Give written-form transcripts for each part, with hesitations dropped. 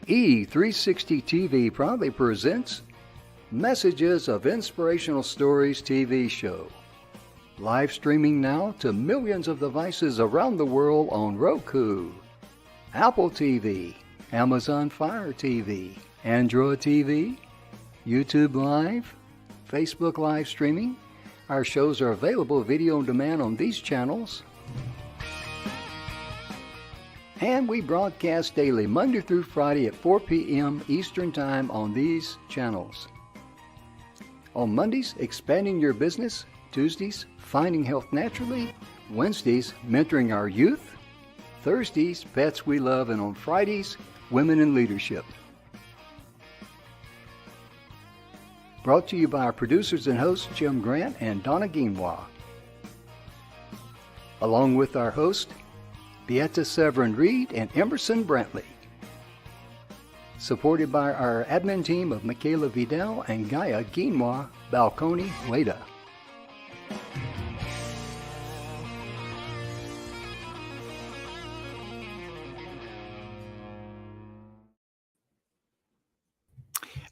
E360 TV proudly presents Messages of Inspirational Stories TV show. Live streaming now to millions of devices around the world on Roku, Apple TV, Amazon Fire TV, Android TV, YouTube Live, Facebook live streaming. Our shows are available video on demand on these channels. And we broadcast daily, Monday through Friday at 4 p.m. Eastern Time on these channels. On Mondays, Expanding Your Business. Tuesdays, Finding Health Naturally. Wednesdays, Mentoring Our Youth. Thursdays, Pets We Love. And on Fridays, Women in Leadership. Brought to you by our producers and hosts, Jim Grant and donnaguinouard. Along with our host, Beata Severin Reed and Emerson Brantley. Supported by our admin team of Michaela Vidal and Gaia Guinois Balconi Weda.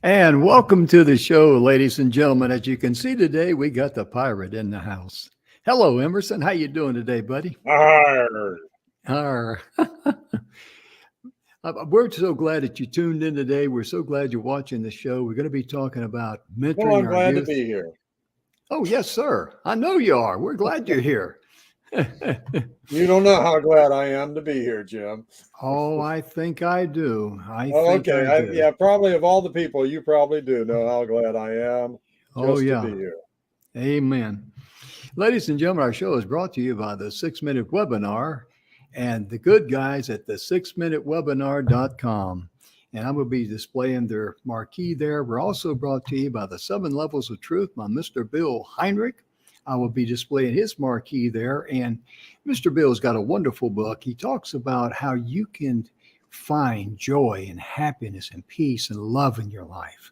And welcome to the show, ladies and gentlemen. As you can see today, we got the pirate in the house. Hello, Emerson. How you doing today, buddy? Arr. We're so glad that you tuned in today. We're so glad you're watching the show. We're going to be talking about mentoring Well, I'm our glad youth. to be here. Oh, yes, sir. I know you are. We're glad you're here. You don't know how glad I am to be here, Jim. Oh, I think I do. Yeah, probably of all the people, you probably do know how glad I am to be here. Amen. Ladies and gentlemen, our show is brought to you by the 6-Minute Webinar and the good guys at the 6minutewebinar.com. And I'm going to be displaying their marquee there. We're also brought to you by the 7 Levels of Truth by Mr. Bill Heinrich. I will be displaying his marquee there. And Mr. Bill's got a wonderful book. He talks about how you can find joy and happiness and peace and love in your life.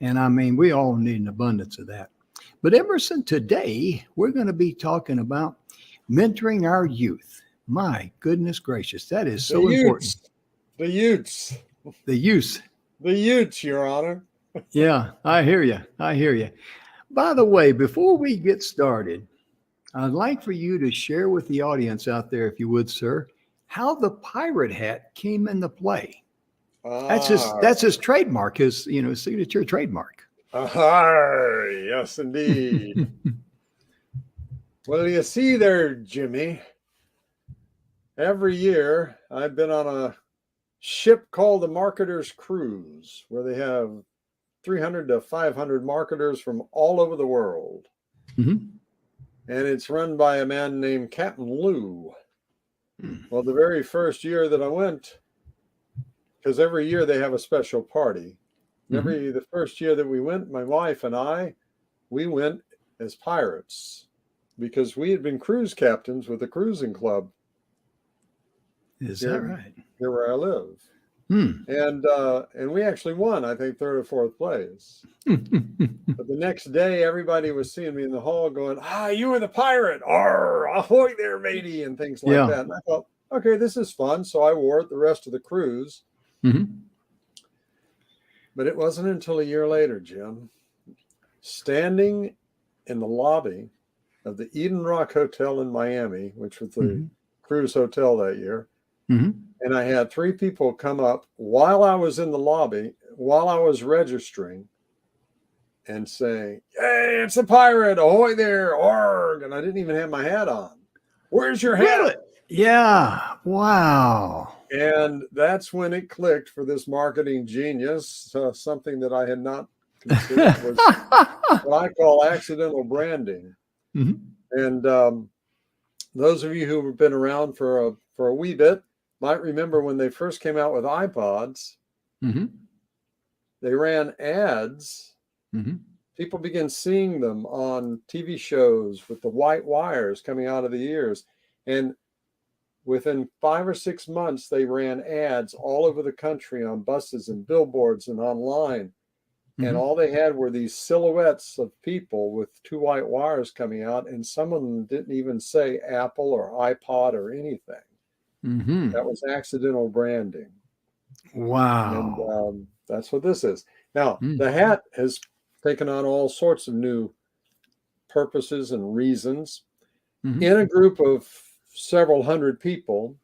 And I mean, we all need an abundance of that. But Emerson, today we're going to be talking about mentoring our youth. My goodness gracious, that is so important. The youths, Your Honor. Yeah, I hear you. By the way, before we get started, I'd like for you to share with the audience out there, if you would, sir, how the pirate hat came into play. That's his trademark, his signature trademark. Yes, indeed. Well, you see there, Jimmy, every year I've been on a ship called the Marketer's Cruise, where they have 300 to 500 marketers from all over the world. Mm-hmm. And it's run by a man named Captain Lou. Well, the very first year that I went, because every year they have a special party. The first year that we went, my wife and we went as pirates because we had been cruise captains with a cruising club. Is that right? Here where I live. And we actually won, I think, 3rd or 4th place. But the next day, everybody was seeing me in the hall going, you were the pirate. Arr, ahoy there, matey, and things like that. And I thought, okay, this is fun. So I wore it the rest of the cruise. Mm-hmm. But it wasn't until a year later, Jim, standing in the lobby of the Eden Rock Hotel in Miami, which was the cruise hotel that year. Mm-hmm. And I had 3 people come up while I was in the lobby, while I was registering, and say, "Hey, it's a pirate. Ahoy there, arg." And I didn't even have my hat on. "Where's your hat?" Really? Yeah. Wow. And that's when it clicked for this marketing genius, something that I had not considered was what I call accidental branding. Mm-hmm. And those of you who have been around for a wee bit might remember when they first came out with iPods, they ran ads. People began seeing them on TV shows with the white wires coming out of the ears. And within 5 or 6 months, they ran ads all over the country on buses and billboards and online. And all they had were these silhouettes of people with 2 white wires coming out. And some of them didn't even say Apple or iPod or anything. That was accidental branding. Wow. And that's what this is. Now, Mm. the hat has taken on all sorts of new purposes and reasons. Mhm. In a group of several hundred people,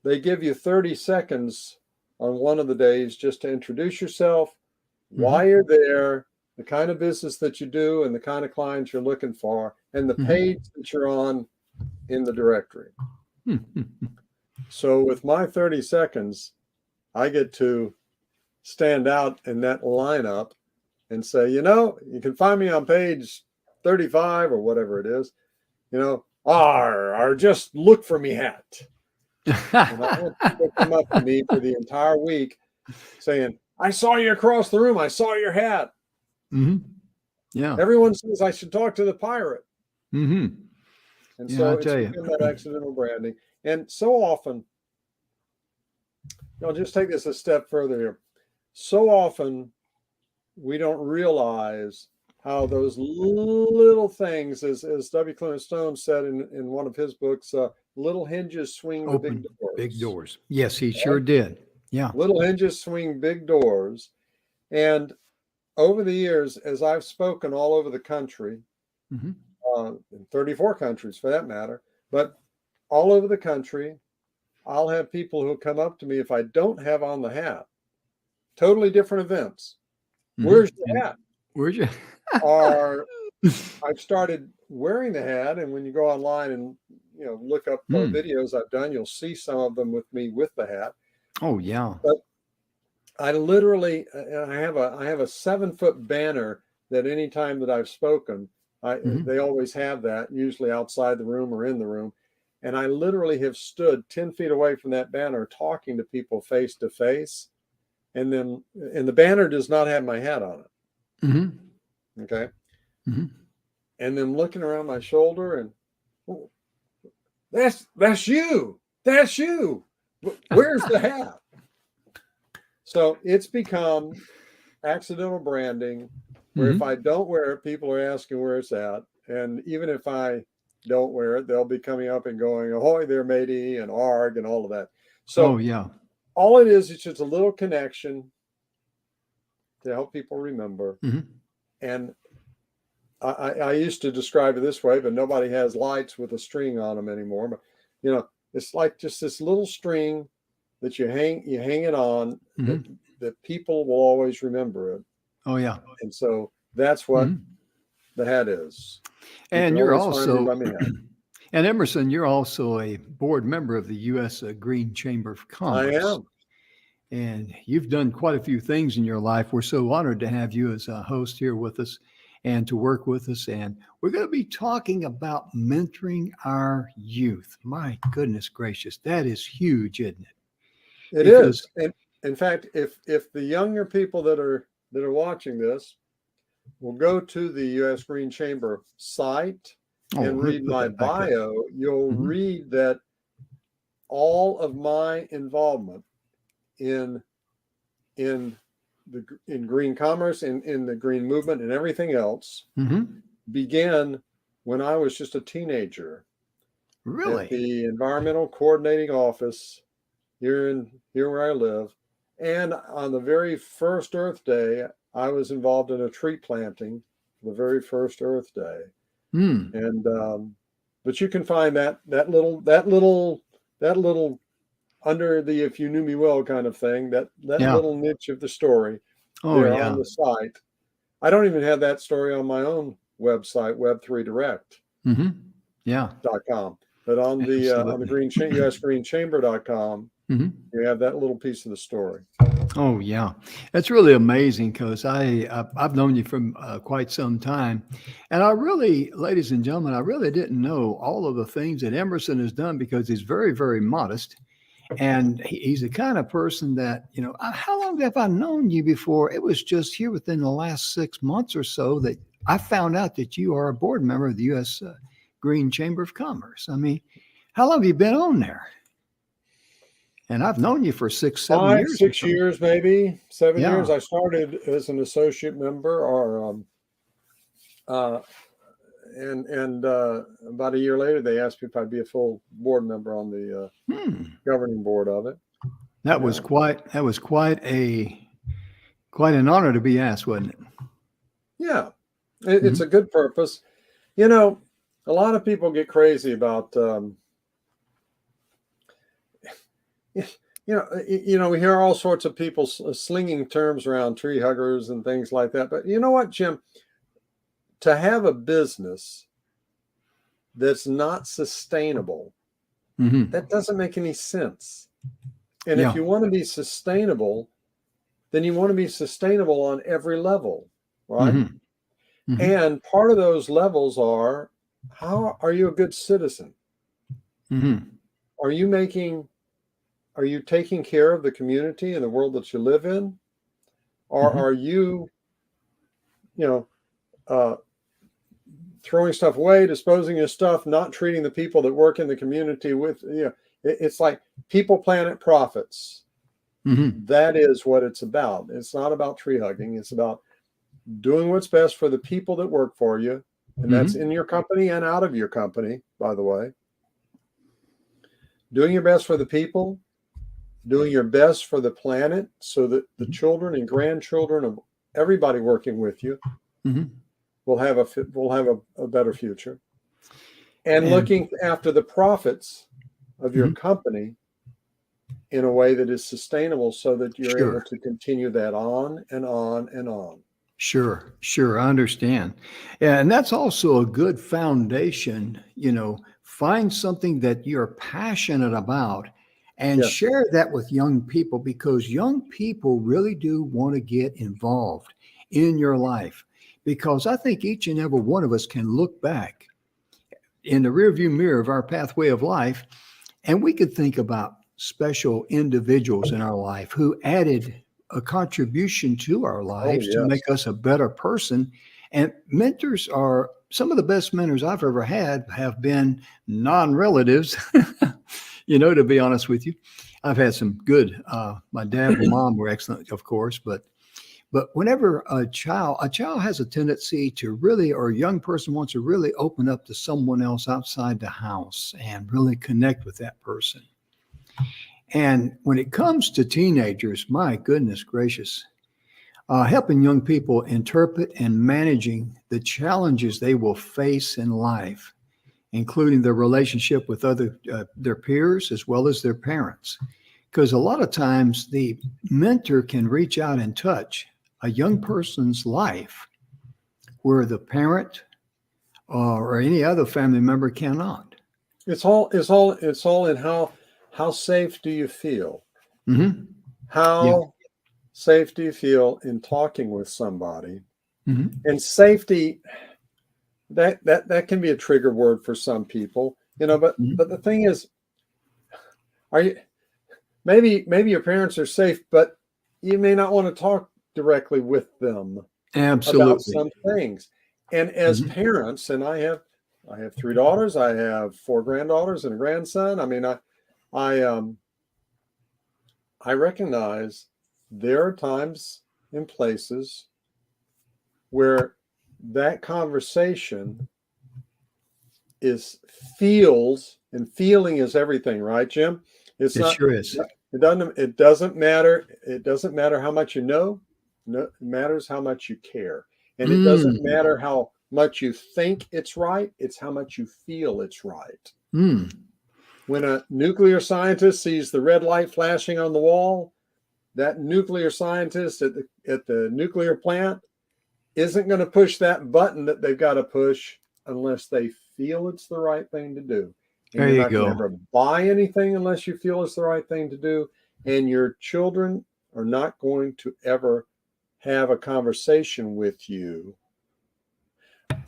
they give you 30 seconds on one of the days just to introduce yourself, why Mhm. you're there, the kind of business that you do, and the kind of clients you're looking for, and the Mhm. page that you're on in the directory. Mhm. So with my 30 seconds, I get to stand out in that lineup and say, you can find me on page 35 or whatever it is, or just look for me hat. And I had people come up to me for the entire week saying, I saw you across the room. I saw your hat. Mhm. Yeah. Everyone says I should talk to the pirate. Mhm. And Yeah, I so it's tell you. become that accidental branding. And so often, I'll just take this a step further here. So often, we don't realize how those little things, as W. Clement Stone said in one of his books, little hinges swing the big Open big doors. doors. Yes, he sure Right? did. Yeah. Little hinges swing big doors. And over the years, as I've spoken all over the country, Mhm. in 34 countries for that matter, but all over the country, I'll have people who come up to me if I don't have on the hat, totally different events. Mhm. Where's the And hat? where'd you? Or I've started wearing the hat, and when you go online and look up Mm. videos I've done, you'll see some of them with me with the hat. Oh, yeah. But I literally, I have a 7-foot banner that any time that I've spoken, Mhm. they always have that, usually outside the room or in the room, and I literally have stood 10 feet away from that banner talking to people face to face, and the banner does not have my hat on it. Mhm. Okay, Mhm. and then looking around my shoulder and, oh, that's you. That's you. Where's the hat? So it's become accidental branding where if I Mhm. don't wear it, people are asking where it's at. And even if I don't wear it, they'll be coming up and going, ahoy there, matey, and arg, and all of that. Oh, So yeah. all it is, it's just a little connection to help people remember. Mhm. And I used to describe it this way, but nobody has lights with a string on them anymore. But it's like just this little string that you hang it on Mhm. that people will always remember it. Oh, yeah. And so that's what Mhm. the hat is. You can And you're always find me also by my hat. and Emerson, you're also a board member of the U.S. Green Chamber of I Commerce. am. And you've done quite a few things in your life. We're so honored to have you as a host here with us and to work with us. And we're going to be talking about mentoring our youth. My goodness gracious, that is huge, isn't it? It is. Because, And in fact, if the younger people that are watching this will go to the U.S. Green Chamber site oh, and let me read put my that back up. bio, you'll Mhm. read that all of my involvement in in in green commerce, in the green movement, and everything else Mhm. began when I was just a teenager at Really? the Environmental Coordinating Office here where I live. And on the very first Earth Day, I was involved in a tree planting for the very first Earth Day. Hmm. And but you can find that little under the if you knew me well kind of thing, that Yeah. little niche of the story Oh, there on yeah. the site. I don't even have that story on my own website, web3direct.com, Yeah. but on the Absolutely. usgreenchamber.com, Mhm. you have that little piece of the story. Oh, yeah. That's really amazing because I've known you from quite some time. And I really, ladies and gentlemen, I really didn't know all of the things that Emerson has done because he's very, very modest. And he's the kind of person that, how long have I known you before? It was just here within the last 6 months or so that I found out that you are a board member of the U.S. Green Chamber of Commerce. I mean, how long have you been on there? And I've known you for 6, 7 years or 5, 6 so. years, maybe 7 years. Yeah. I started as an associate member, or uh, and about a year later, they asked me if I'd be a full board member on the Hmm. governing board of it. That was quite an honor to be asked, wasn't it? Yeah, it's a good purpose. You know, a lot of people get crazy about, we hear all sorts of people slinging terms around, tree huggers and things like that. But you know what, Jim? To have a business that's not sustainable, that doesn't make any sense. And if you want to be sustainable, then you want to be sustainable on every level, right? And part of those levels are, how are you a good citizen? Are you taking care of the community and the world that you live in? Or are you, throwing stuff away, disposing of stuff, not treating the people that work in the community with, it's like people, planet, profits. That is what it's about. It's not about tree hugging. It's about doing what's best for the people that work for you. And that's in your company and out of your company, by the way. Doing your best for the people, doing your best for the planet, so that the children and grandchildren of everybody working with you will have a better future. And looking after the profits of your company in a way that is sustainable, so that you're able to continue that on and on and on. Sure. I understand. And that's also a good foundation, find something that you're passionate about and share that with young people, because young people really do want to get involved in your life. Because I think each and every one of us can look back in the rearview mirror of our pathway of life, and we could think about special individuals in our life who added a contribution to our lives to make us a better person. And mentors are some of the best mentors I've ever had have been non-relatives, to be honest with you. I've had some good, my dad and mom were excellent, of course, but whenever a child has a tendency to really, or a young person wants to really open up to someone else outside the house and really connect with that person. And when it comes to teenagers, my goodness gracious, helping young people interpret and managing the challenges they will face in life, including their relationship with their peers as well as their parents. Because a lot of times the mentor can reach out and touch a young person's life where the parent or any other family member cannot. It's all in how safe do you feel? How safe do you feel in talking with somebody? And safety, that can be a trigger word for some people, but the thing is, maybe your parents are safe, but you may not want to talk directly with them about some things. And as parents, and I have 3 daughters, I have 4 granddaughters and a grandson. I mean, I recognize there are times and places where that conversation feels, and feeling is everything, right, Jim? It sure is. It doesn't matter. It doesn't matter how much you know. No, it matters how much you care. And it doesn't matter how much you think it's right. It's how much you feel it's right. When a nuclear scientist sees the red light flashing on the wall, that nuclear scientist at the nuclear plant isn't going to push that button that they've got to push unless they feel it's the right thing to do. And there you're you not going to ever buy anything unless you feel it's the right thing to do. And your children are not going to ever have a conversation with you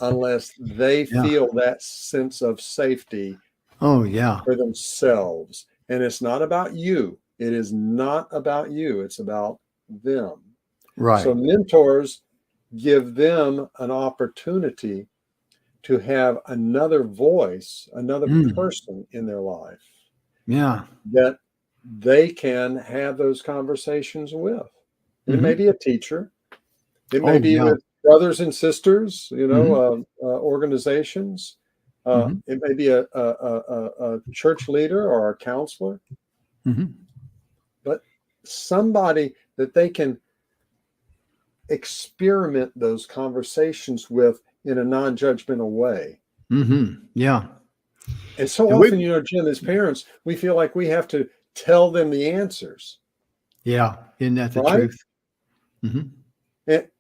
unless they feel that sense of safety for themselves. And it's not about you. It is not about you. It's about them. Right. So mentors give them an opportunity to have another voice, another person in their life. That they can have those conversations with. It may be a teacher. It may be with brothers and sisters, organizations. It may be a church leader or a counselor. But somebody that they can experiment those conversations with in a non-judgmental way. Yeah. And so And often, Jim, as parents, we feel like we have to tell them the answers. Yeah. Isn't that the right? truth?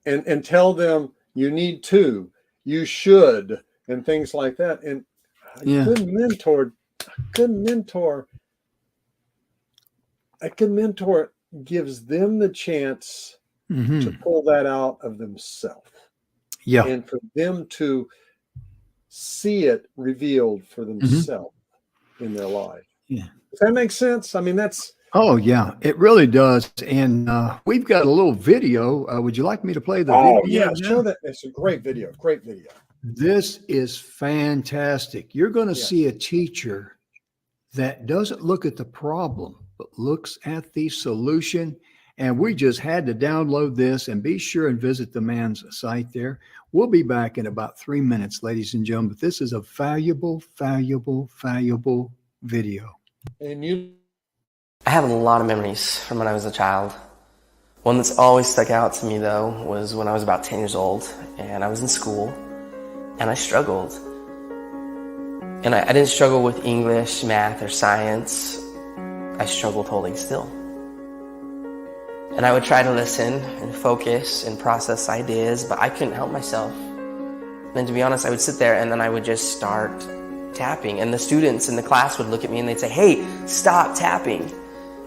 And tell them you need to, you should, and things like that. And a good mentor gives them the chance to pull that out of themselves. Yeah. And for them to see it revealed for themselves in their life. Yeah. Does that make sense? I mean, that's... Oh, yeah, it really does. And we've got a little video. Would you like me to play the video? Oh, yeah, show that. It's a great video. Great video. This is fantastic. You're going to see a teacher that doesn't look at the problem, but looks at the solution. And we just had to download this, and be sure and visit the man's site there. We'll be back in about 3 minutes, ladies and gentlemen. But this is a valuable, valuable, valuable video. And I have a lot of memories from when I was a child. One that's always stuck out to me, though, was when I was about 10 years old, and I was in school, and I struggled. And I didn't struggle with English, math, or science. I struggled holding still. And I would try to listen and focus and process ideas, but I couldn't help myself. And to be honest, I would sit there and then I would just start tapping. And the students in the class would look at me and they'd say, "Hey, stop tapping."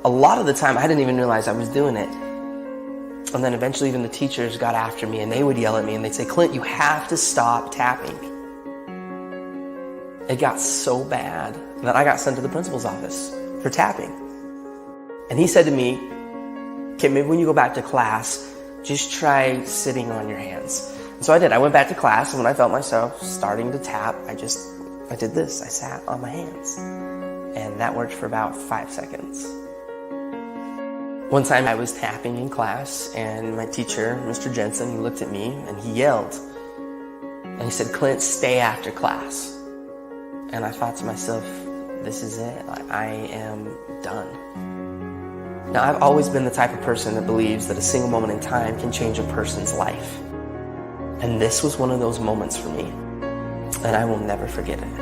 A lot of the time, I didn't even realize I was doing it. And then eventually even the teachers got after me and they would yell at me and they'd say, "Clint, you have to stop tapping." It got so bad that I got sent to the principal's office for tapping. And he said to me, "Okay, maybe when you go back to class, just try sitting on your hands." And so I did. I went back to class, and when I felt myself starting to tap, I did this. I sat on my hands. And that worked for about 5 seconds. One time I was tapping in class, and my teacher, Mr. Jensen, he looked at me and he yelled. And he said, "Clint, stay after class." And I thought to myself, this is it. I am done. Now, I've always been the type of person that believes that a single moment in time can change a person's life. And this was one of those moments for me. And I will never forget it.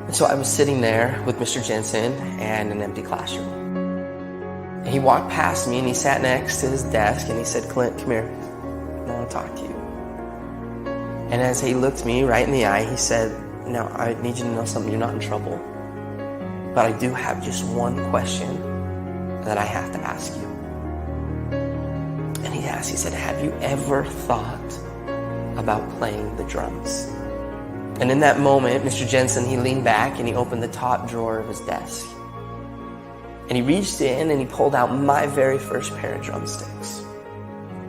And so I was sitting there with Mr. Jensen and an empty classroom. And he walked past me and he sat next to his desk and he said, "Clint, come here. I want to talk to you." And as he looked me right in the eye, he said, "Now, I need you to know something. You're not in trouble. But I do have just one question that I have to ask you." And he asked, he said, "Have you ever thought about playing the drums?" And in that moment, Mr. Jensen, he leaned back and he opened the top drawer of his desk. And he reached in and he pulled out my very first pair of drumsticks.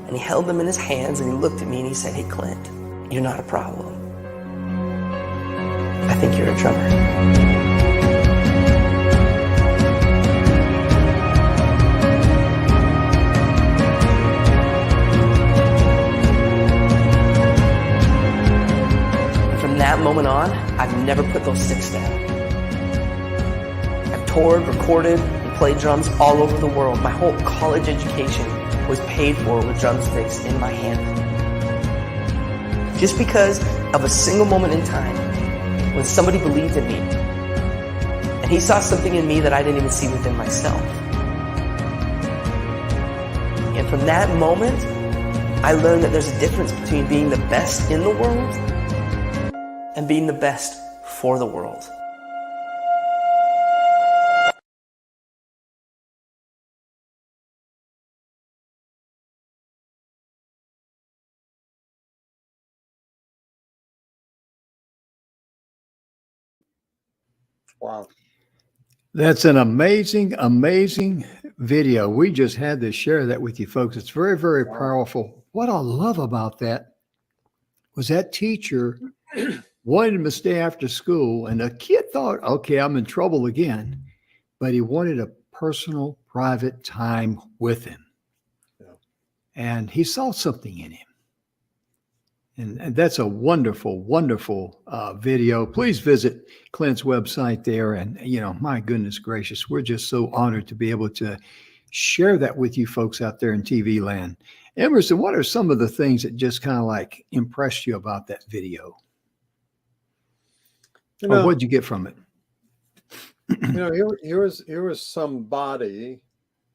And he held them in his hands and he looked at me and he said, "Hey, Clint, you're not a problem. I think you're a drummer." From that moment on, I've never put those sticks down. I've toured, recorded, and played drums all over the world. My whole college education was paid for with drumsticks in my hand. Just because of a single moment in time when somebody believed in me and he saw something in me that I didn't even see within myself. And from that moment, I learned that there's a difference between being the best in the world and being the best for the world. Wow. That's an amazing, amazing video. We just had to share that with you folks. It's very, very powerful. What I love about that was that teacher wanted him to stay after school, and the kid thought, okay, I'm in trouble again, but he wanted a personal, private time with him. Yeah. And he saw something in him. And that's a wonderful, wonderful video. Please visit Clint's website there. And, my goodness gracious, we're just so honored to be able to share that with you folks out there in TV land. Emerson, what are some of the things that just kind of like impressed you about that video? Or what'd you get from it? Here was somebody.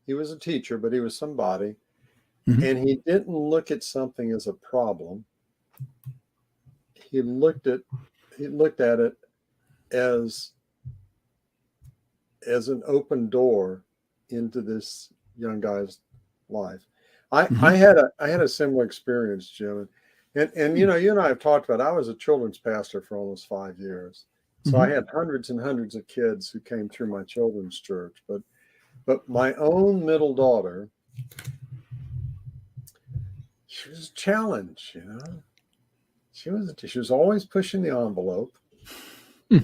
He was a teacher, but he was somebody, and he didn't look at something as a problem. He looked at it as an open door into this young guy's life. I had a similar experience, Jim, and you and I have talked about. I was a children's pastor for almost 5 years, so I had hundreds and hundreds of kids who came through my children's church. But my own middle daughter, she was a challenge. She was always pushing the envelope. Any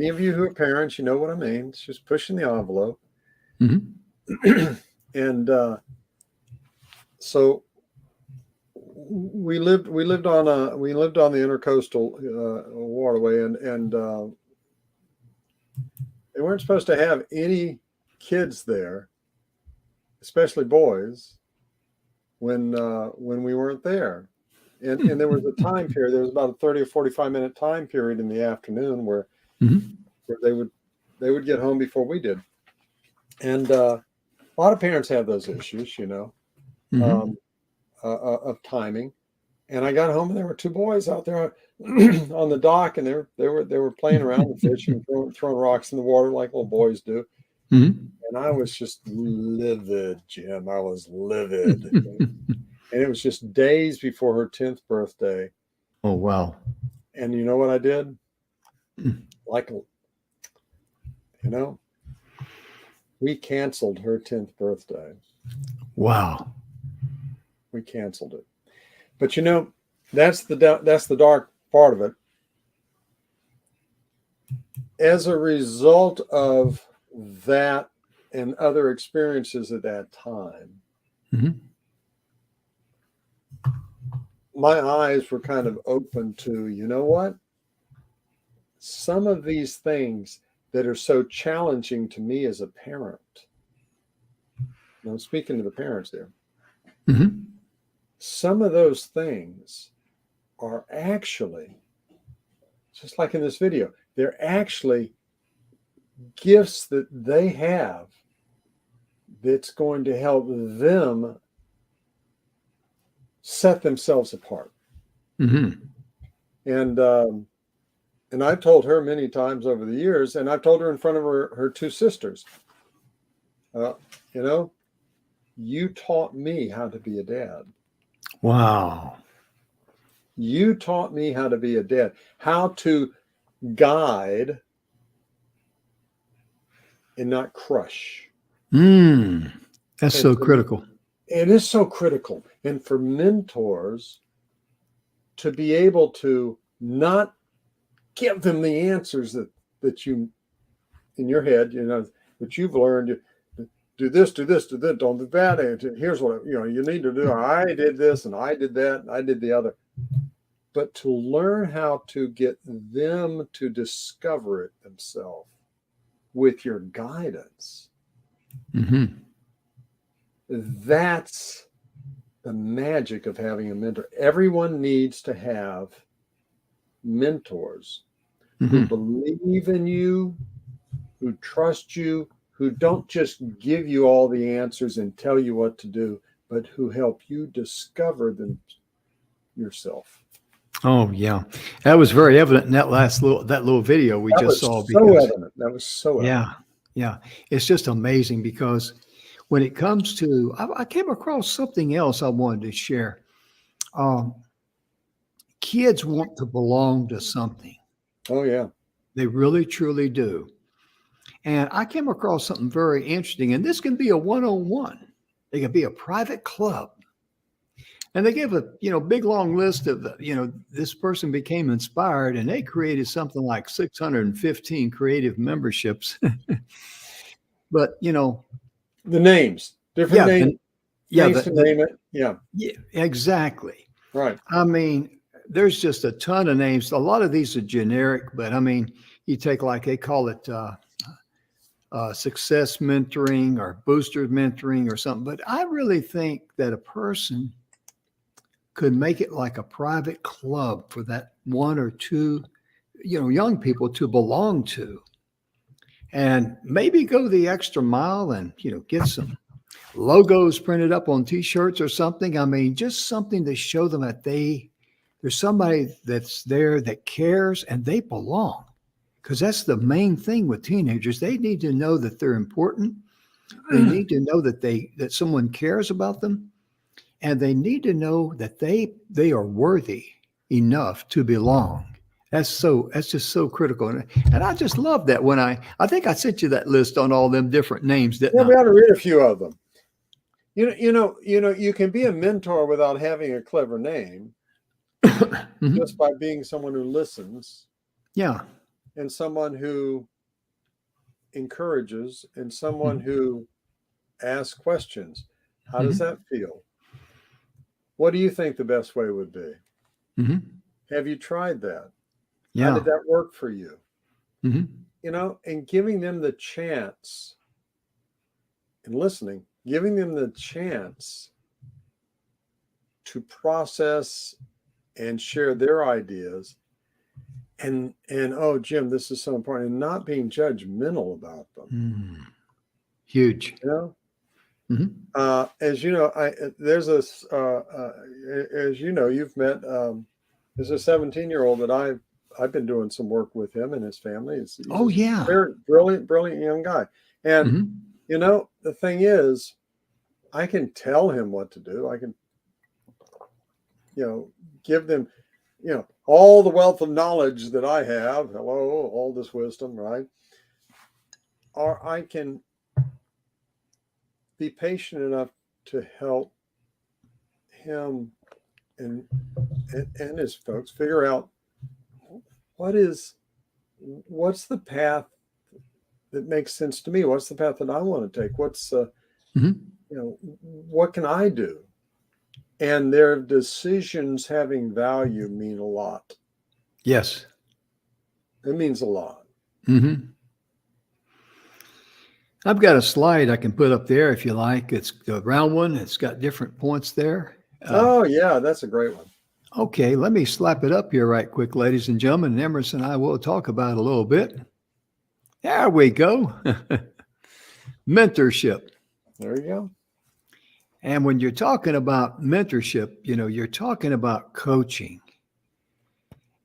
of you who are parents, you know what I mean. She was pushing the envelope. And so we lived on the intercoastal waterway, and they weren't supposed to have any kids there, especially boys, when we weren't there. And there was a time period. There was about a 30 or 45-minute time period in the afternoon where they would get home before we did. And a lot of parents have those issues, of timing. And I got home and there were two boys out there on the dock, and they were playing around and fishing, throwing rocks in the water like little boys do. And I was just livid, Jim. I was livid. And it was just days before her 10th birthday. Oh, wow. And you know what I did? We canceled her 10th birthday. Wow. We canceled it. But that's the dark part of it. As a result of that and other experiences at that time, my eyes were kind of open to, what? Some of these things that are so challenging to me as a parent. Now, I'm speaking to the parents there. Some of those things are actually, just like in this video, they're actually gifts that they have that's going to help them set themselves apart. And I've told her many times over the years, and I've told her in front of her two sisters, you taught me how to be a dad. Wow. You taught me how to be a dad, how to guide and not crush. That's so critical. It is so critical. And for mentors to be able to not give them the answers that you, in your head, that you've learned, do this, don't do that. And here's what, you need to do. I did this and I did that and I did the other. But to learn how to get them to discover it themselves with your guidance. That's the magic of having a mentor. Everyone needs to have mentors who believe in you, who trust you, who don't just give you all the answers and tell you what to do, but who help you discover them yourself. Oh yeah, that was very evident in that little video we just saw. That was so evident. Yeah. It's just amazing because when it comes to, I came across something else I wanted to share. Kids want to belong to something. Oh yeah, they really truly do. And I came across something very interesting, and this can be a one-on-one. It can be a private club. And they gave a, big long list of, this person became inspired, and they created something like 615 creative memberships. But, the names, different names. Names to name it. Yeah, exactly. Right. I mean, there's just a ton of names. A lot of these are generic, but I mean, you take like, they call it, success mentoring or booster mentoring or something. But I really think that a person could make it like a private club for that one or two, young people to belong to, and maybe go the extra mile and, get some logos printed up on t-shirts or something. I mean, just something to show them that there's somebody that's there that cares and they belong. Because that's the main thing with teenagers. They need to know that they're important. They need to know that someone cares about them, and they need to know that they are worthy enough to belong. That's just so critical. And I just love that when I think I sent you that list on all them different names. Yeah, we ought to read a few of them. You can be a mentor without having a clever name, just by being someone who listens. Yeah. And someone who encourages, and someone who asks questions. How does that feel? What do you think the best way would be? Have you tried that? Yeah. How did that work for you? And giving them the chance, and listening, giving them the chance to process and share their ideas. And oh, Jim, this is so important. And not being judgmental about them. Huge. As you know, there's this. As you know, you've met. There's a 17-year-old that I've been doing some work with him and his family. He's a very brilliant young guy. And the thing is, I can tell him what to do. I can, give them, all the wealth of knowledge that I have, all this wisdom, right? Or I can be patient enough to help him and his folks figure out what's the path that makes sense to me? What's the path that I want to take? What's what can I do? And their decisions having value mean a lot. Yes. It means a lot. I've got a slide I can put up there if you like. It's the round one. It's got different points there. Oh, yeah, that's a great one. Okay, let me slap it up here right quick, ladies and gentlemen. And Emerson and I will talk about it a little bit. There we go. Mentorship. There you go. And when you're talking about mentorship, you're talking about coaching.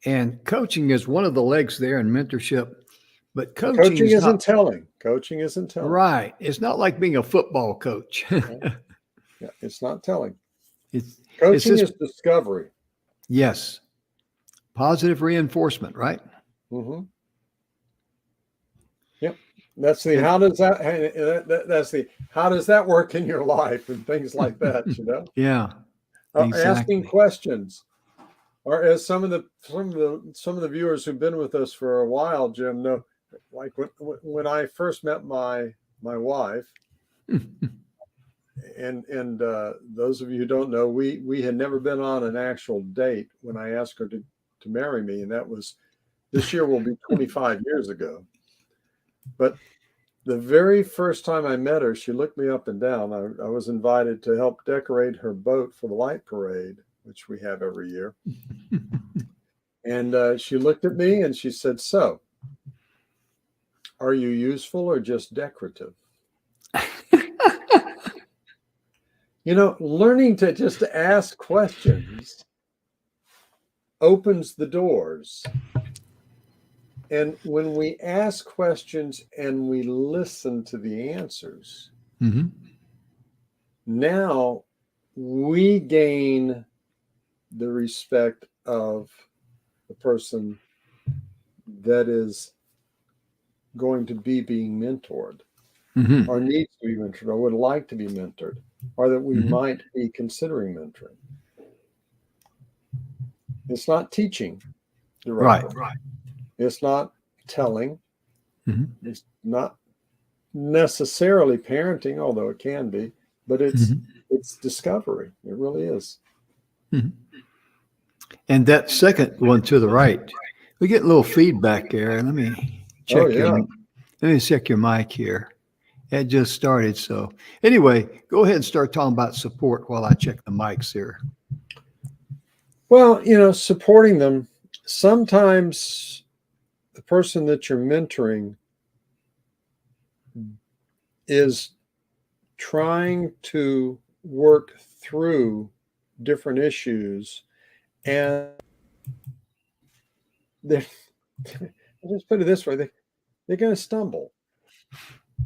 And coaching is one of the legs there in mentorship. But coaching isn't telling. Coaching isn't telling. Right. It's not like being a football coach. Yeah, it's not telling. Coaching is discovery. Yes. Positive reinforcement, right? Yep. That's the how does that work in your life and things like that, Yeah. Exactly. Asking questions. Or as some of the viewers who've been with us for a while, Jim, know, like when I first met my wife, and those of you who don't know, we had never been on an actual date when I asked her to marry me, and that was this year will be 25 years ago. But the very first time I met her, she looked me up and down. I was invited to help decorate her boat for the light parade, which we have every year. And she looked at me and she said, "So, are you useful or just decorative?" Learning to just ask questions opens the doors. And when we ask questions and we listen to the answers, now we gain the respect of the person that is going to be being mentored, or needs to be mentored, or would like to be mentored, or that we might be considering mentoring. It's not teaching directly. Right. It's not telling. It's not necessarily parenting, although it can be, but it's discovery. It really is. And that second one to the right, we get a little feedback there. Let me check. Let me check your mic here. It just started. So anyway, go ahead and start talking about support while I check the mics here. Well, you know, supporting them. Sometimes the person that you're mentoring is trying to work through different issues, and they're, let's put it this way, they're going to stumble.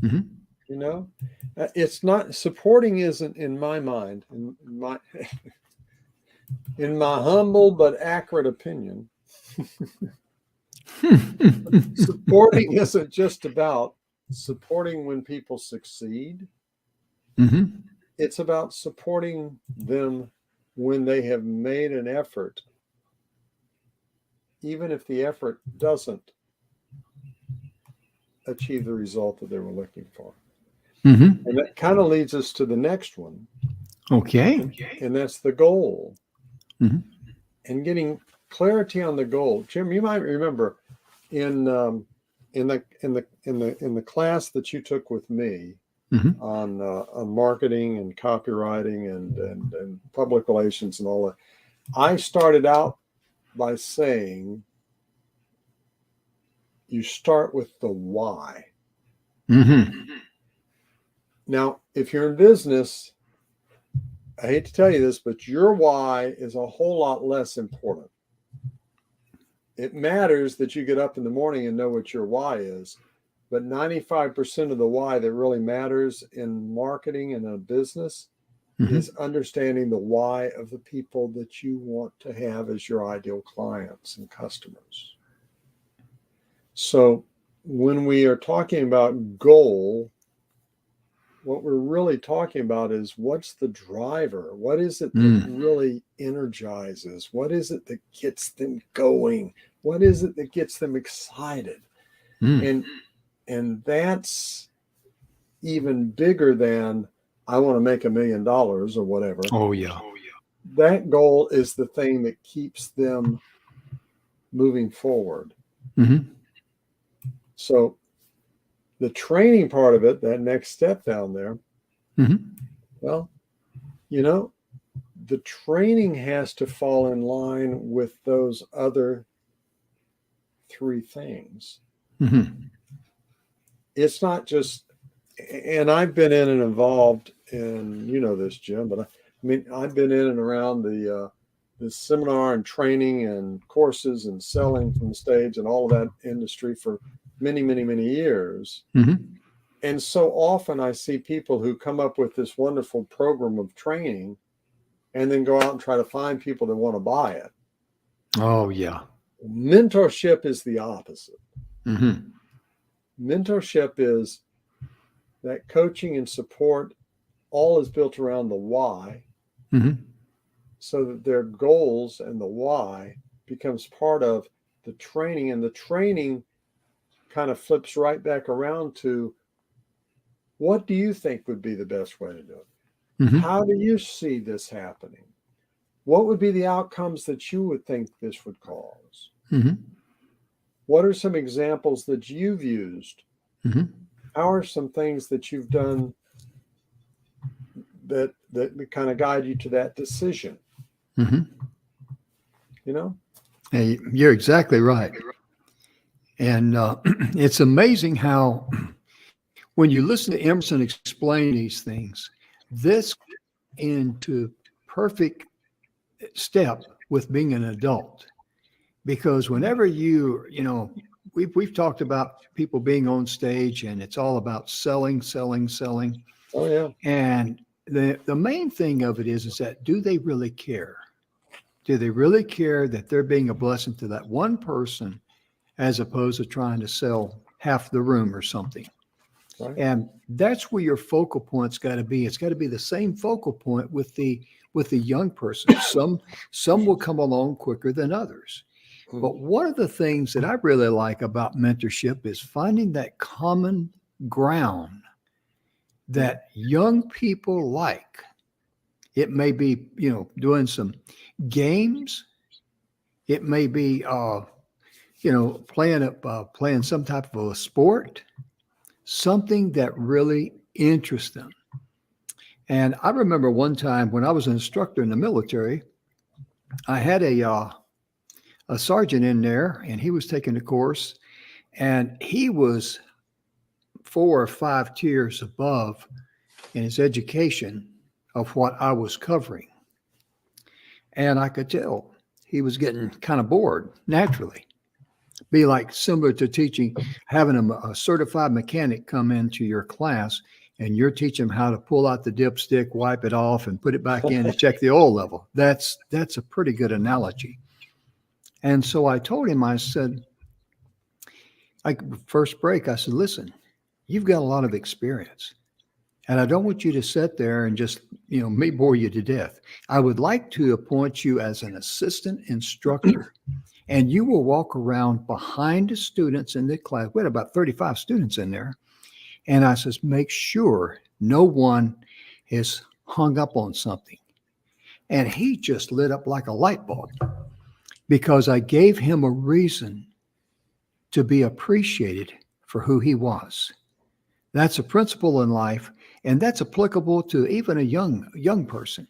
Mm-hmm. You know, it's not, supporting isn't, in my mind, in my humble but accurate opinion, supporting isn't just about supporting when people succeed. Mm-hmm. It's about supporting them when they have made an effort, even if the effort doesn't achieve the result that they were looking for. Mm-hmm. And that kind of leads us to the next one. Okay. And that's the goal. Mm-hmm. And getting clarity on the goal. Jim, you might remember in the class that you took with me, Mm-hmm. on marketing and copywriting and public relations and all that, I started out by saying you start with the why. Mm-hmm. Now, if you're in business, I hate to tell you this, but your why is a whole lot less important. It matters that you get up in the morning and know what your why is, but 95% of the why that really matters in marketing and a business Mm-hmm. is understanding the why of the people that you want to have as your ideal clients and customers. So when we are talking about goal, what we're really talking about is what's the driver? What is it that really energizes? What is it that gets them going? What is it that gets them excited? And that's even bigger than I want to make $1 million or whatever. Oh yeah. That goal is the thing that keeps them moving forward. Mm-hmm. So the training part of it, that next step down there, well, you know, the training has to fall in line with those other 3 things. It's not just, and I've been in and involved in, you know this, Jim, but I mean, I've been in and around the seminar and training and courses and selling from the stage and all of that industry for many, many, many years. And so often I see people who come up with this wonderful program of training and then go out and try to find people that want to buy it. Oh yeah. Mentorship is the opposite. Mentorship is that coaching and support, all is built around the why, so that their goals and the why becomes part of the training, and the training kind of flips right back around to, what do you think would be the best way to do it? How do you see this happening? What would be the outcomes that you would think this would cause? What are some examples that you've used? How are some things that you've done that kind of guide you to that decision? You know? Hey, you're exactly right. And it's amazing how when you listen to Emerson explain these things, this into perfect step with being an adult. Because whenever you know, we've talked about people being on stage and it's all about selling. Oh yeah. And the main thing of it is that, do they really care? Do they really care that they're being a blessing to that one person, as opposed to trying to sell half the room or something? Right. And that's where your focal point's got to be. It's got to be the same focal point with the young person. Some will come along quicker than others. But one of the things that I really like about mentorship is finding that common ground that young people like. It may be, you know, doing some games. It may be, you know, playing some type of a sport. something that really interests them. And I remember one time when I was an instructor in the military, I had a sergeant in there, and he was taking the course, and he was 4 or 5 tiers above in his education of what I was covering. And I could tell he was getting kind of bored naturally. Be like similar to teaching, having a certified mechanic come into your class, and you're teaching them how to pull out the dipstick, wipe it off, and put it back in and check the oil level. That's a pretty good analogy. And so I told him, I said, first break, I said, listen, you've got a lot of experience, and I don't want you to sit there and just, me bore you to death. I would like to appoint you as an assistant instructor, and you will walk around behind the students in the class. We had about 35 students in there. And I says, make sure no one is hung up on something. And he just lit up like a light bulb, because I gave him a reason to be appreciated for who he was. That's a principle in life, and that's applicable to even a young person.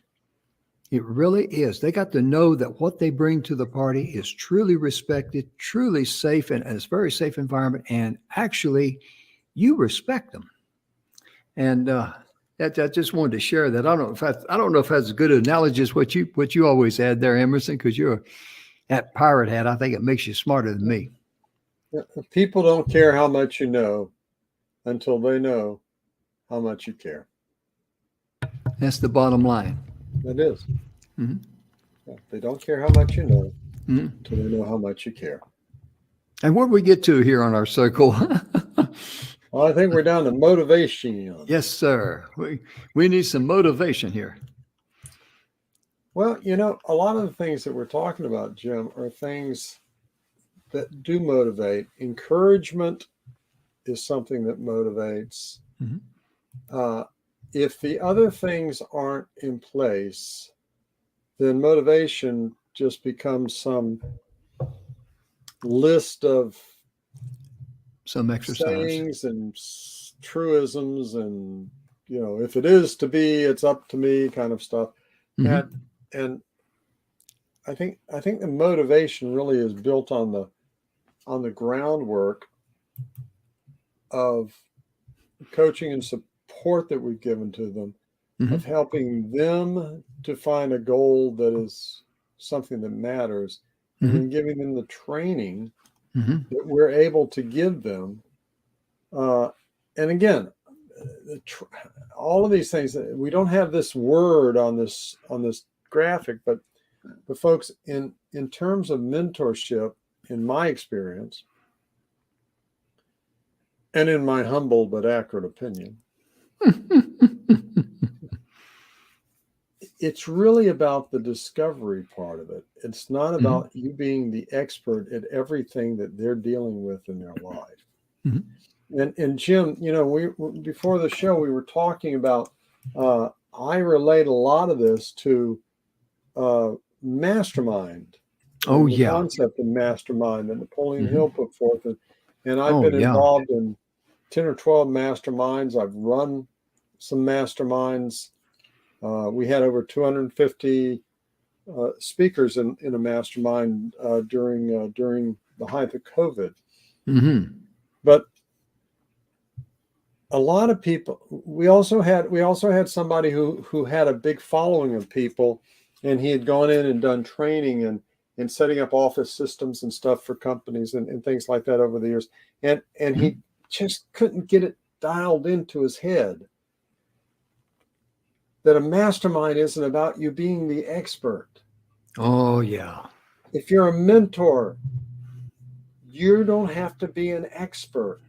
It really is. They got to know that what they bring to the party is truly respected, truly safe, and it's a very safe environment, and actually you respect them. And I just wanted to share that. I don't know if that's as good an analogy as what you always had there, Emerson, because you're that pirate hat. I think it makes you smarter than me. People don't care how much you know until they know how much you care. That's the bottom line. That is. Mm-hmm. They don't care how much you know Mm-hmm. until they know how much you care. And where do we get to here on our circle? Well, I think we're down to motivation. Yes, sir. We need some motivation here. Well, a lot of the things that we're talking about, Jim, are things that do motivate. Encouragement is something that motivates. Mm-hmm. If the other things aren't in place, then motivation just becomes some list of Some exercise. sayings and truisms, and if it is to be, it's up to me kind of stuff. Mm-hmm. And I think the motivation really is built on the groundwork of coaching and support that we've given to them, Mm-hmm. of helping them to find a goal that is something that matters, and then giving them the training Mm-hmm. that we're able to give them. And again, all of these things, we don't have this word on this graphic, but folks, in terms of mentorship, in my experience, and in my humble but accurate opinion, it's really about the discovery part of it. It's not about you being the expert at everything that they're dealing with in their life. Mm-hmm. And Jim, we before the show, we were talking about, I relate a lot of this to mastermind. Oh, the yeah. concept of mastermind that Napoleon Hill put forth. And I've been yeah. involved in 10 or 12 masterminds. I've run some masterminds. We had over 250 speakers in a mastermind during the height of COVID. Mm-hmm. But a lot of people. We also had somebody who had a big following of people, and he had gone in and done training and setting up office systems and stuff for companies and things like that over the years. And he just couldn't get it dialed into his head that a mastermind isn't about you being the expert. Oh, yeah. If you're a mentor, you don't have to be an expert.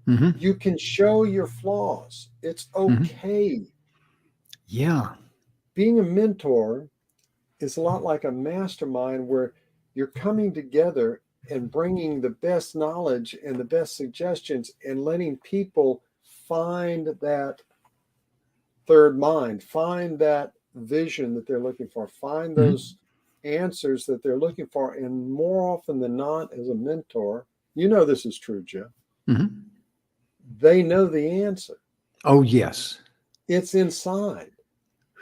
Mm-hmm. You can show your flaws. It's okay. Yeah. Being a mentor is a lot like a mastermind, where you're coming together and bringing the best knowledge and the best suggestions and letting people find that third mind, find that vision that they're looking for, find those answers that they're looking for. And more often than not, as a mentor, this is true, Jeff. they know the answer. Oh, yes. It's inside.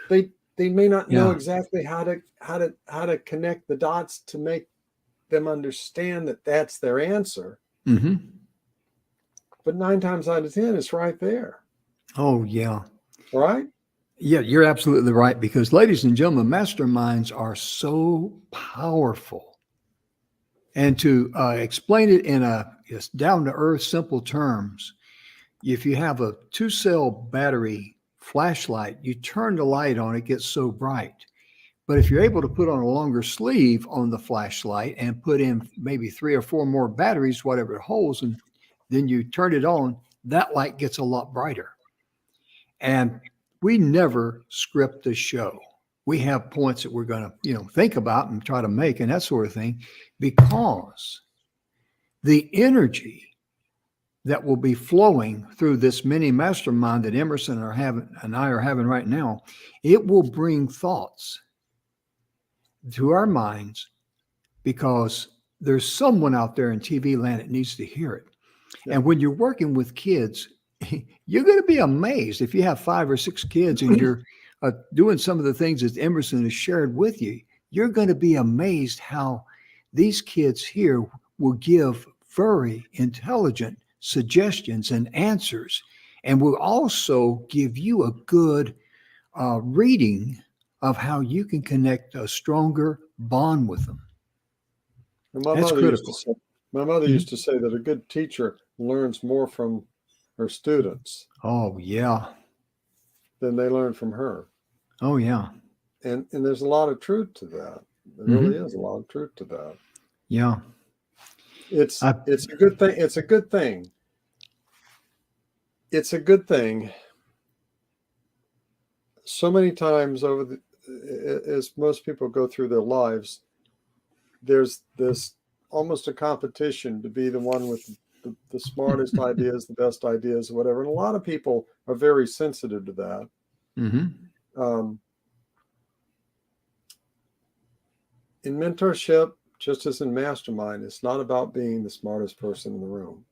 They may not know Yeah. exactly how to connect the dots to make them understand that that's their answer. Mm-hmm. But 9 times out of 10, it's right there. Oh, yeah. Right? Yeah, you're absolutely right. Because, ladies and gentlemen, masterminds are so powerful. And to explain it in just down-to-earth, simple terms, if you have a 2-cell battery flashlight, you turn the light on, it gets so bright. But if you're able to put on a longer sleeve on the flashlight and put in maybe 3 or 4 more batteries, whatever it holds, and then you turn it on, that light gets a lot brighter. And we never script the show. We have points that we're going to, think about and try to make and that sort of thing, because the energy that will be flowing through this mini mastermind that Emerson and I are having right now, it will bring thoughts to our minds, because there's someone out there in TV land that needs to hear it. Yeah. And when you're working with kids, you're going to be amazed if you have 5 or 6 kids and you're doing some of the things that Emerson has shared with you. You're going to be amazed how these kids here will give very intelligent suggestions and answers, and will also give you a good reading of how you can connect a stronger bond with them. That's critical. My mother used to say that a good teacher learns more from her students. Oh, yeah. Than they learn from her. Oh, yeah. And there's a lot of truth to that. There really is a lot of truth to that. Yeah. It's a good thing. It's a good thing. It's a good thing. So many times as most people go through their lives, there's this almost a competition to be the one with the smartest ideas, the best ideas, whatever. And a lot of people are very sensitive to that. Mm-hmm. In mentorship, just as in mastermind, it's not about being the smartest person in the room.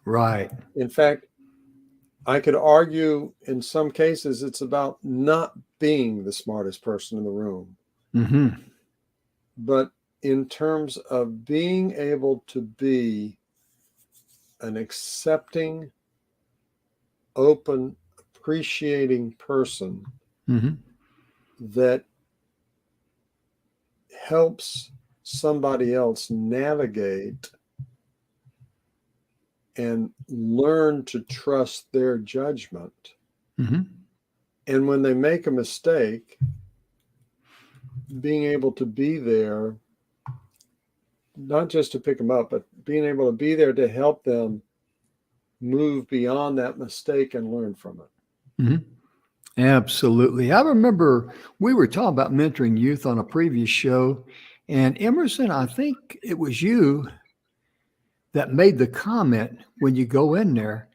Right. In fact, I could argue in some cases it's about not being the smartest person in the room. Mm-hmm. But in terms of being able to be an accepting, open, appreciating person that helps somebody else navigate and learn to trust their judgment. And when they make a mistake, being able to be there, not just to pick them up, but being able to be there to help them move beyond that mistake and learn from it. Absolutely. I remember we were talking about mentoring youth on a previous show, and Emerson, I think it was you that made the comment, when you go in there,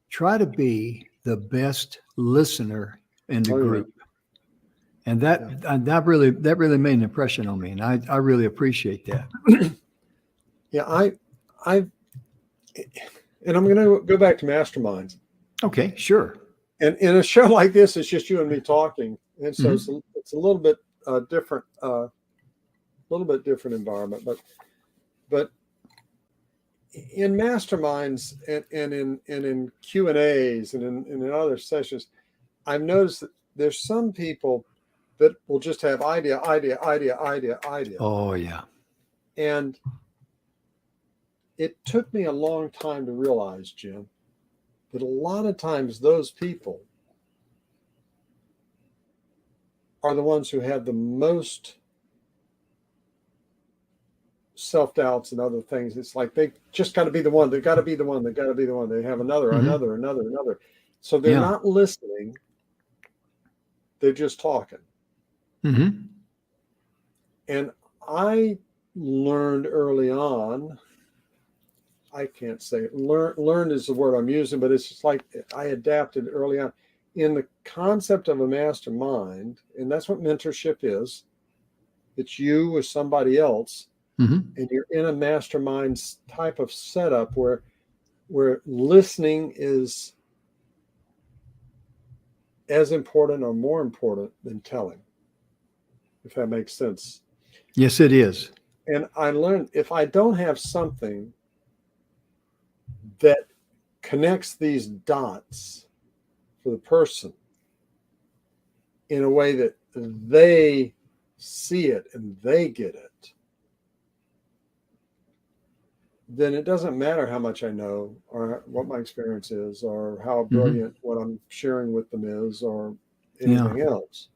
try to be the best listener in the group. Yeah. And that really made an impression on me, and I really appreciate that. Yeah, and I'm going to go back to masterminds. Okay, sure. And in a show like this, it's just you and me talking, and so it's a little bit different, environment. But in masterminds and in Q&As and in other sessions, I've noticed that there's some people that will just have idea. Oh, yeah. And it took me a long time to realize, Jim, that a lot of times those people are the ones who have the most self-doubts and other things. It's like they just got to be the one. They got to be the one. They got to be the one. They have another. So they're not listening. They're just talking. And I learned early on, I can't say it. Learn is the word I'm using, but it's just like I adapted early on in the concept of a mastermind. And that's what mentorship is. It's you with somebody else. And you're in a mastermind type of setup where where listening is as important or more important than telling, if that makes sense. Yes, it is. And I learned if I don't have something that connects these dots for the person in a way that they see it and they get it, then it doesn't matter how much I know or what my experience is or how brilliant what I'm sharing with them is or anything else.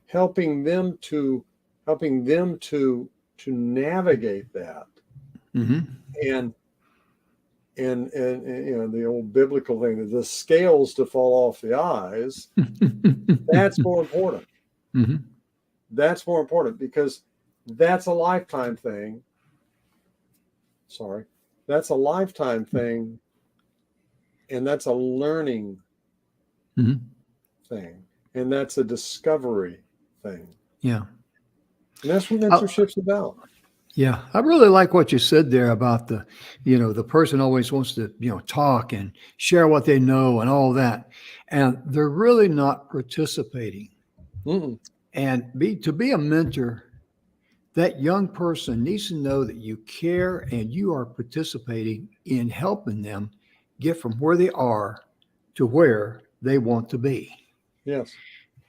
Helping them to navigate that. And you know, the old biblical thing, the scales to fall off the eyes, that's more important. That's more important because that's a lifetime thing. That's a lifetime thing, and that's a learning thing, and that's a discovery thing. Yeah. And that's what mentorship's about. Yeah, I really like what you said there about the, you know, the person always wants to, you know, talk and share what they know and all that, and they're really not participating. And to be a mentor, that young person needs to know that you care and you are participating in helping them get from where they are to where they want to be. Yes,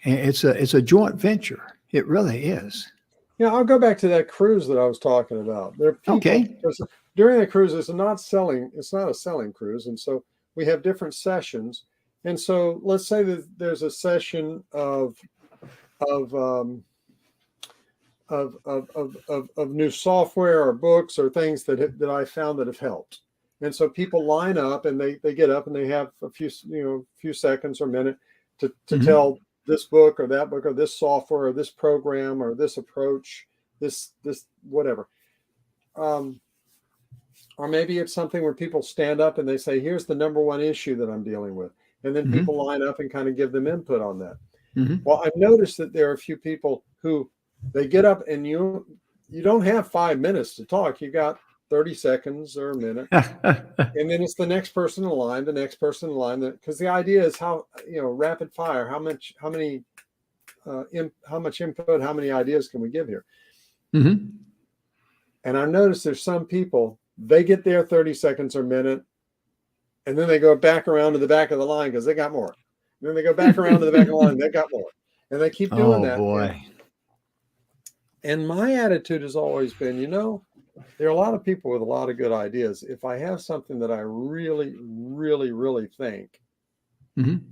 and it's a joint venture. It really is. Yeah, I'll go back to that cruise that I was talking about. There are people, Okay. during the cruise, it's not a selling cruise. And so we have different sessions. And so let's say that there's a session of new software or books or things that I found that have helped. And so people line up and they get up and they have a few seconds or minute to tell this book or that book or this software or this program or this approach, this whatever. Or maybe it's something where people stand up and they say, here's the number one issue that I'm dealing with. And then people line up and kind of give them input on that. Well, I've noticed that there are a few people who they get up and you don't have 5 minutes to talk. You got 30 seconds or a minute. And then it's the next person in line, because the idea is how, rapid fire, how much input, how many ideas can we give here? And I've noticed there's some people, they get their 30 seconds or a minute, and then they go back around to the back of the line because they got more. And then they go back around to the back of the line, they got more. And they keep doing that. Oh, boy. And my attitude has always been, there are a lot of people with a lot of good ideas. If I have something that I really, really, really think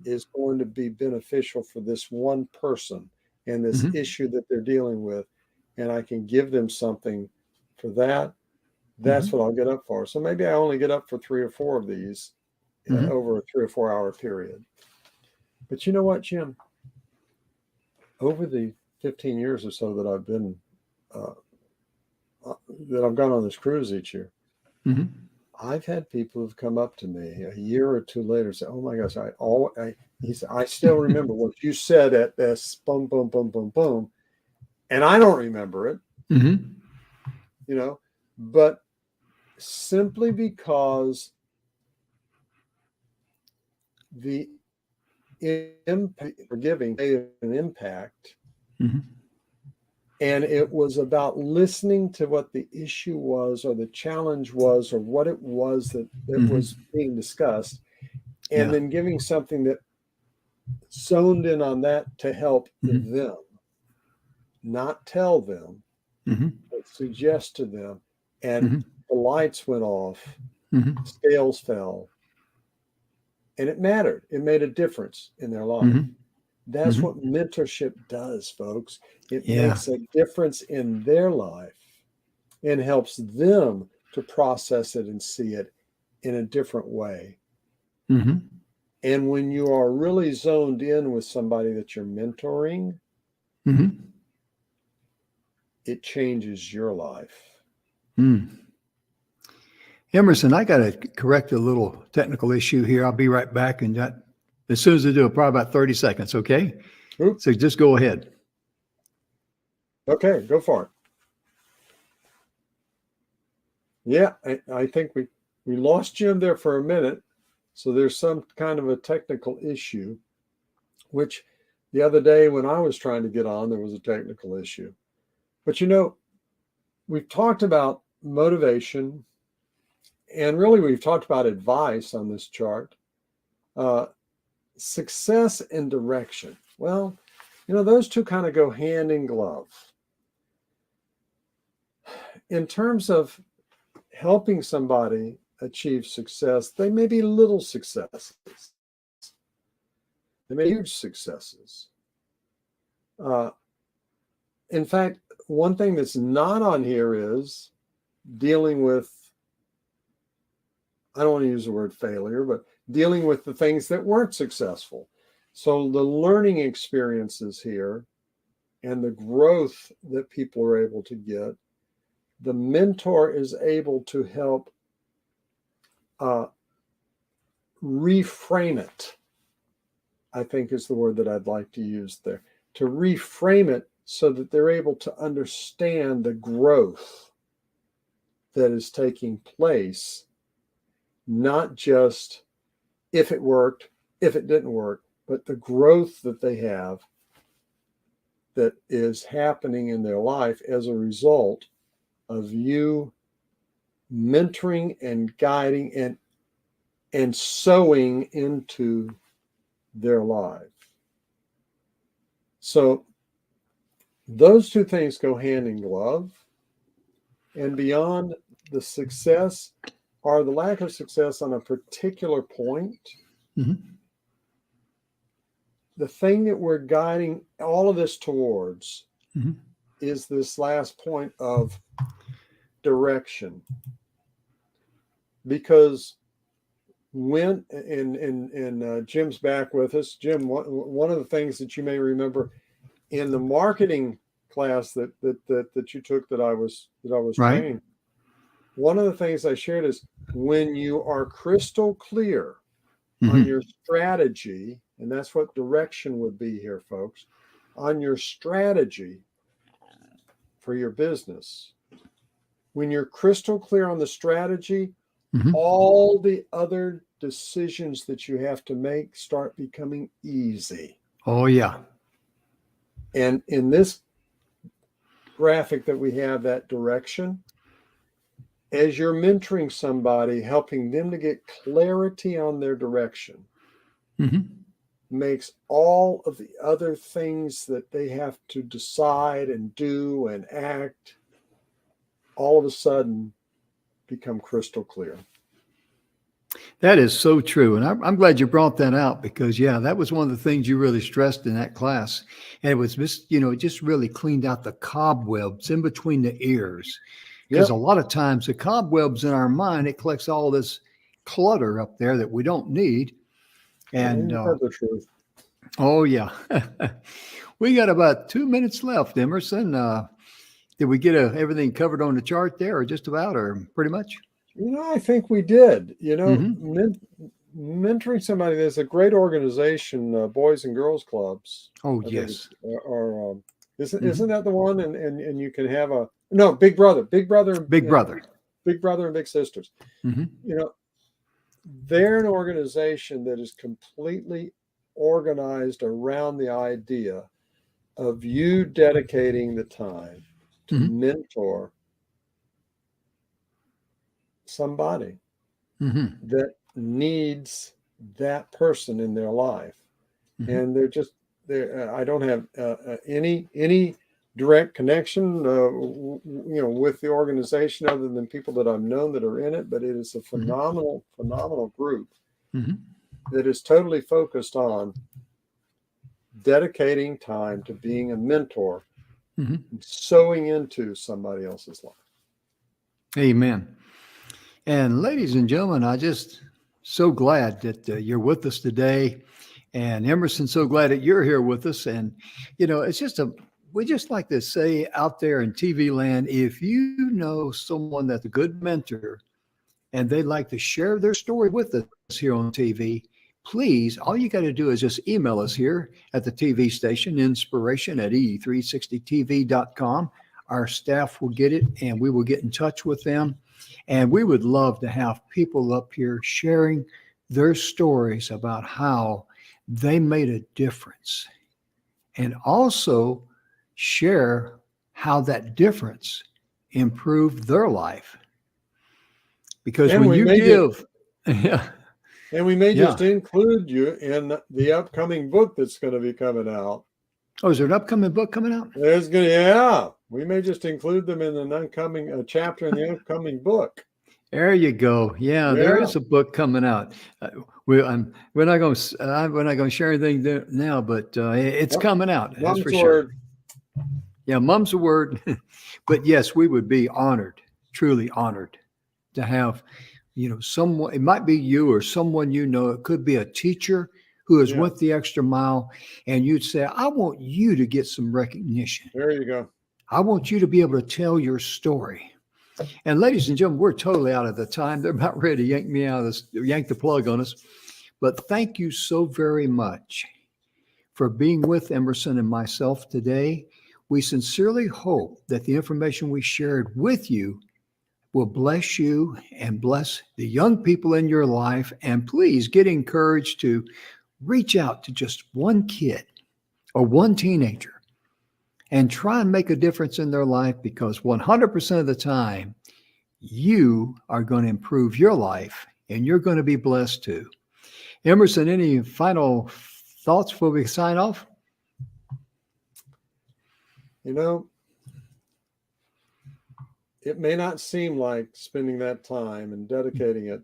is going to be beneficial for this one person and this issue that they're dealing with, and I can give them something for that, that's what I'll get up for. So maybe I only get up for 3 or 4 of these over a 3 or 4 hour period. But you know what, Jim? Over the 15 years or so that I've been that I've gone on this cruise each year, I've had people who've come up to me a year or two later and say, "Oh my gosh, I still remember what you said at this boom, boom, boom, boom, boom," and I don't remember it, but simply because the forgiving made an impact. And it was about listening to what the issue was or the challenge was or what it was that was being discussed, and then giving something that zoned in on that to help them, not tell them, but suggest to them. And the lights went off, scales fell, and it mattered. It made a difference in their life. That's what mentorship does, folks. It makes a difference in their life and helps them to process it and see it in a different way. And when you are really zoned in with somebody that you're mentoring, it changes your life. Emerson, I got to correct a little technical issue here. I'll be right back. And as soon as I do, probably about 30 seconds, okay? Oops. So just go ahead. Okay, go for it. Yeah, I think We lost Jim there for a minute. So there's some kind of a technical issue, which the other day when I was trying to get on, there was a technical issue. But we've talked about motivation, and really we've talked about advice on this chart. Success and direction. Well, those two kind of go hand in glove. In terms of helping somebody achieve success, they may be little successes. They may be huge successes. In fact, one thing that's not on here is dealing with, I don't want to use the word failure, but dealing with the things that weren't successful. So the learning experiences here and the growth that people are able to get, the mentor is able to help reframe it, I think is the word that I'd like to use there, to reframe it so that they're able to understand the growth that is taking place, not just if it worked, if it didn't work, but the growth that they have that is happening in their life as a result of you mentoring and guiding and sowing into their life. So those two things go hand in glove. And beyond the success or the lack of success on a particular point, the thing that we're guiding all of this towards is this last point of direction. Because when, and Jim's back with us. Jim, one of the things that you may remember in the marketing class that you took that I was Right. training, one of the things I shared is when you are crystal clear on your strategy, and that's what direction would be here, folks, on your strategy for your business. When you're crystal clear on the strategy, all the other decisions that you have to make start becoming easy. Oh, yeah. And in this graphic that we have, that direction, as you're mentoring somebody, helping them to get clarity on their direction, makes all of the other things that they have to decide and do and act all of a sudden become crystal clear. That is so true. And I'm glad you brought that out because, yeah, that was one of the things you really stressed in that class. And it was just, it just really cleaned out the cobwebs in between the ears. Because a lot of times the cobwebs in our mind, it collects all this clutter up there that we don't need. And the truth. Oh, yeah. We got about 2 minutes left, Emerson. Did we get everything covered on the chart there or just about or pretty much? I think we did. Mentoring somebody, there's a great organization, Boys and Girls Clubs. Oh, yes. Isn't that the one? And you can have Big Brother. Big Brother. Big Brother and Big Sisters. They're an organization that is completely organized around the idea of you dedicating the time to mentor somebody that needs that person in their life. And I don't have any direct connection with the organization other than people that I've known that are in it, but it is a phenomenal group that is totally focused on dedicating time to being a mentor, sowing into somebody else's life. Amen. And ladies and gentlemen, I just so glad that you're with us today. And Emerson, so glad that you're here with us. And, it's we just like to say out there in TV land, if you know someone that's a good mentor and they'd like to share their story with us here on TV, please, all you got to do is just email us here at the TV station, inspiration@e360tv.com. our staff will get it and we will get in touch with them. And we would love to have people up here sharing their stories about how they made a difference, and also share how that difference improved their life. Because And when you give, yeah. And we may Yeah. just include you in the upcoming book that's going to be coming out. Oh, is there an upcoming book coming out? We may just include them in an upcoming chapter in the upcoming book. There you go. Yeah, there Yeah. is a book coming out. We're not going to share anything there now, but it's coming out. That's Mom's for sure. word. Yeah, mum's a word. But yes, we would be honored, truly honored, to have, someone. It might be you or someone you know. It could be a teacher who has went the extra mile, and you'd say, "I want you to get some recognition. There you go. I want you to be able to tell your story." And ladies and gentlemen, we're totally out of the time. They're about ready to yank the plug on us. But thank you so very much for being with Emerson and myself today. We sincerely hope that the information we shared with you will bless you and bless the young people in your life. And please get encouraged to reach out to just one kid or one teenager and try and make a difference in their life, because 100% of the time, you are going to improve your life and you're going to be blessed too. Emerson, any final thoughts before we sign off? It may not seem like spending that time and dedicating it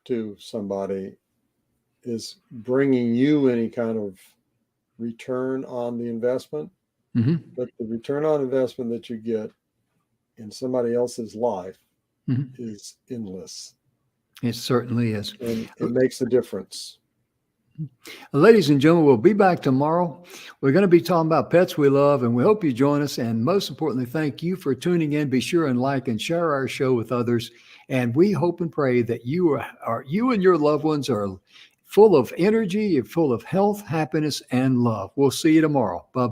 to somebody is bringing you any kind of return on the investment. Mm-hmm. But the return on investment that you get in somebody else's life is endless. It certainly is. And it makes a difference. Ladies and gentlemen, we'll be back tomorrow. We're going to be talking about pets we love, and we hope you join us. And most importantly, thank you for tuning in. Be sure and like and share our show with others. And we hope and pray that you and your loved ones are full of energy, full of health, happiness, and love. We'll see you tomorrow. Bye-bye.